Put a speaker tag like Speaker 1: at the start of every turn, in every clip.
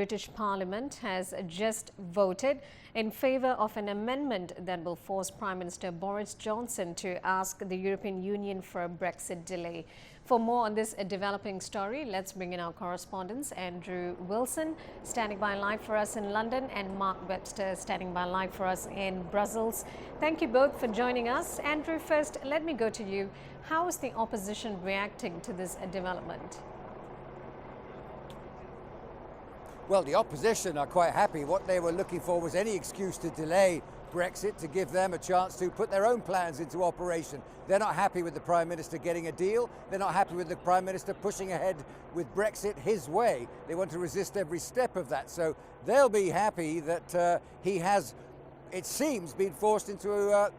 Speaker 1: British Parliament has just voted in favour of an amendment that will force Prime Minister Boris Johnson to ask the European Union for a Brexit delay. For more on this developing story, let's bring in our correspondents, Andrew Wilson, standing by live for us in London, and Mark Webster, standing by live for us in Brussels. Thank you both for joining us. Andrew, first, let me go to you. How is the opposition reacting to this development?
Speaker 2: Well, the opposition are quite happy. What they were looking for was any excuse to delay Brexit, to give them a chance to put their own plans into operation. They're not happy with the Prime Minister getting a deal. They're not happy with the Prime Minister pushing ahead with Brexit his way. They want to resist every step of that. So they'll be happy that he has, it seems, been forced into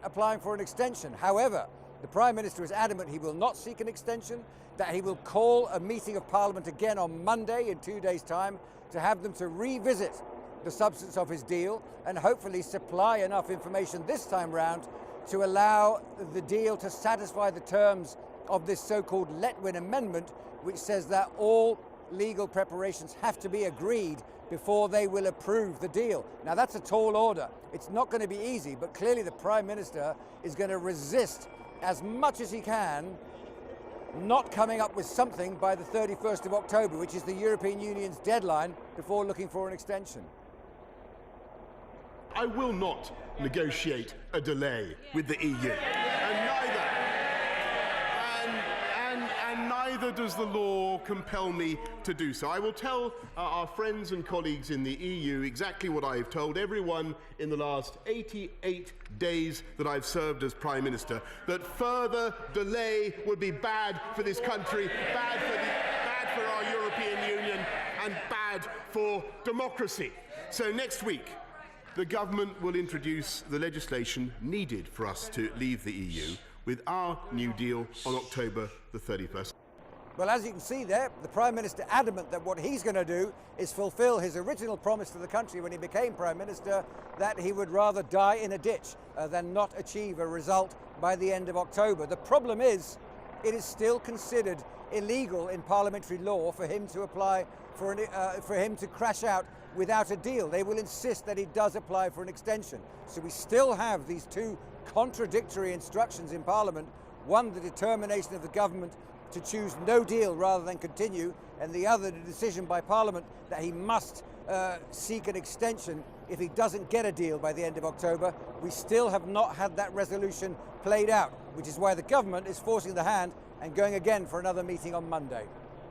Speaker 2: applying for an extension. However, the Prime Minister is adamant he will not seek an extension, that he will call a meeting of Parliament again on Monday in 2 days' time to have them to revisit the substance of his deal and hopefully supply enough information this time round to allow the deal to satisfy the terms of this so-called Letwin Amendment, which says that all legal preparations have to be agreed before they will approve the deal. Now, that's a tall order. It's not going to be easy, but clearly the Prime Minister is going to resist as much as he can not coming up with something by the 31st of October, which is the European Union's deadline before looking for an extension.
Speaker 3: I will not negotiate a delay with the EU, and neither does the law compel me to do so. I will tell our friends and colleagues in the EU exactly what I've told everyone in the last 88 days that I've served as Prime Minister, that further delay would be bad for this country, bad for our European Union, and bad for democracy. So next week, the government will introduce the legislation needed for us to leave the EU with our new deal on October the 31st.
Speaker 2: Well, as you can see there, the Prime Minister adamant that what he's going to do is fulfil his original promise to the country when he became Prime Minister, that he would rather die in a ditch than not achieve a result by the end of October. The problem is, it is still considered illegal in parliamentary law for him to apply for him to crash out without a deal. They will insist that he does apply for an extension. So we still have these two contradictory instructions in Parliament. One, the determination of the government to choose no deal rather than continue, and the other, the decision by Parliament that he must seek an extension if he doesn't get a deal by the end of October. We still have not had that resolution played out, which is why the government is forcing the hand and going again for another meeting on Monday.